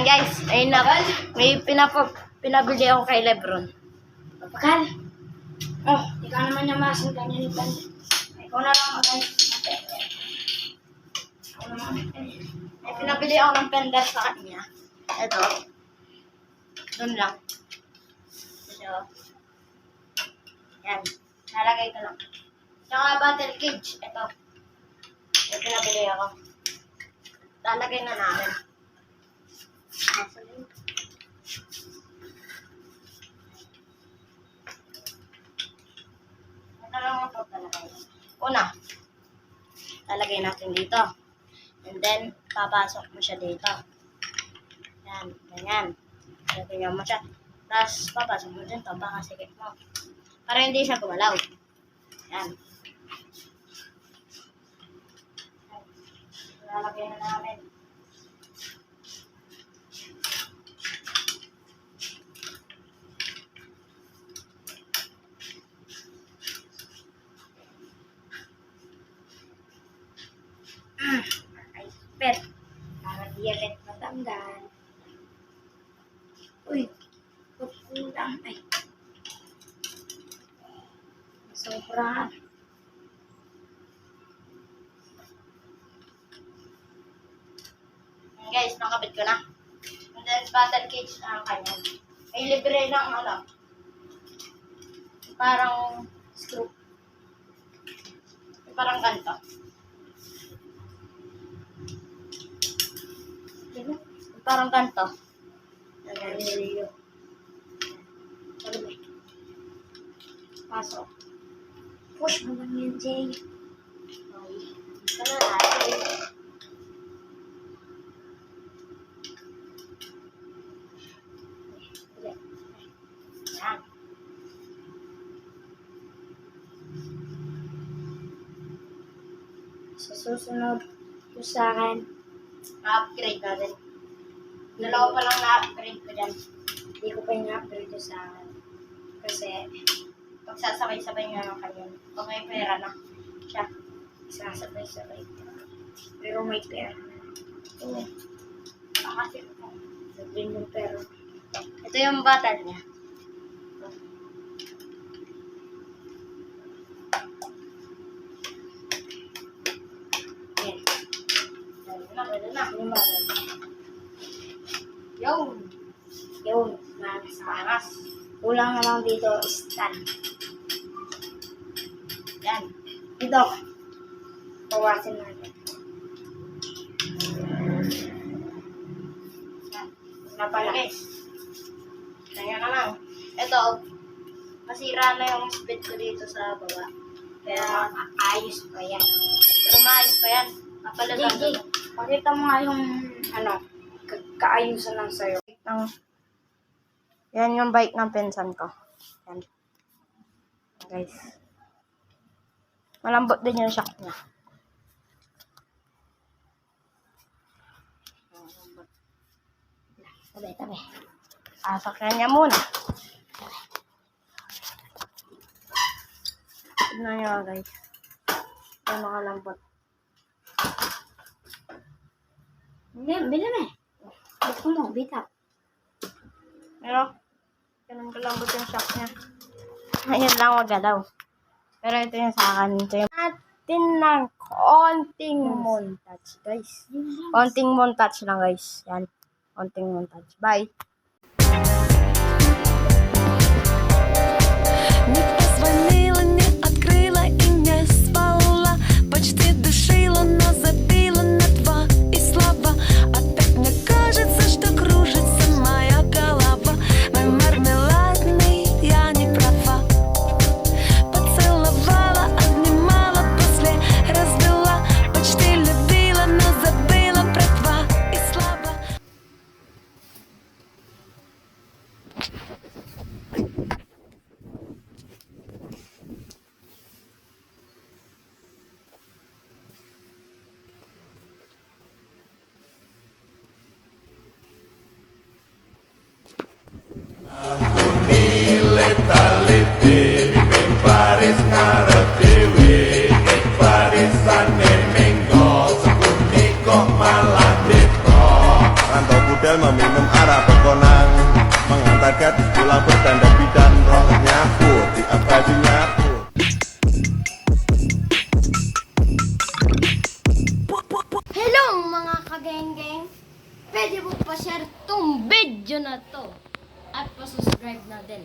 Yan guys, ayun na. May pinabili ako kay Lebron. Bakal? Oh, ikaw naman yung masin kanya ni Pan. Ikaw na lang guys. Ikaw naman. May pinabili ako ng pendant sa kanya. Ito. Doon lang. Ito. Yan. Nalagay ko lang. Tsaka battle cage. Ito. May pinabili ako. Lalagay na namin. Ito lang ito talagay. Una. Lalagay natin dito. And then, papasok mo siya dito. Yan. Ganyan. Lalagyan mo siya. Tapos, papasok mo dito. Baka sikip mo. Para hindi siya gumalaw. Yan. Lalagay na namin. Ay, pet. Para di agad matanggal. Uy, kulang. Ay. Sobra. Guys, nakabit ko na. And then, battle cage na ang kanya. May libre ng ano. Parang screw. Parang ganito. Diba? Parang ganito. Nagaliyo. Pasok. Push mo lang yan, Jay. Okay. Ito na natin. Yan. Sa susunod ko sa akin, Na-upgrade natin. Dalawa pa lang na-upgrade ko dyan. hindi ko pa yung-upgrade ko sa akin. Kasi, Pagsasabay-sabay nga ng kanya. Pag may pera na siya. sasabay-sabay ko. Pero may pera na. Oo. Kasi Sabihin yung pera. ito yung battle niya. Yan. Pwede na. Yung bagay. Yung Yun. Manas. panas. Kulang na lang dito, stand. Yan. Ito. Bawasin natin. Yan. Na pala. Guys. Kaya na lang. Ito, masira na yung speed ko dito sa baba. Kaya ayos pa yan. Pero maayos pa yan. Napalagan ko. Gigi, pakita mo nga yung kaayusan lang sa'yo. Yan yung bike ng pinsan ko. Yan. Guys. Malambot din yung shock niya. Tabi. Asakyan niya muna. Tignan nyo guys. Ito makalambot. Hindi, bilang eh. Bito mo, bitap. Pero, ganun kalambot yung shock niya. Ngayon lang magalaw. Pero ito yung sa akin. Ito yung natin ng konting montage guys. Konting montage lang guys. Yan. Konting montage. Bye. Не позвонила, не открыла и не спала. Почти душила, но забила на 2 и слабо. Опять мне кажется, что кружится моя голова. Мой мармеладный, я не права. Поцеловала, обнимала, после развела. Почти любила, но забыла про 2 и слабо. sambil meminum arak pekonan. Mengantar gadis pulang bertanda bidan, rokok nyapu, tiap baju nyapu. Hello mga kageng-geng! Pwede mo pa share tong video na to at pa-subscribe na din.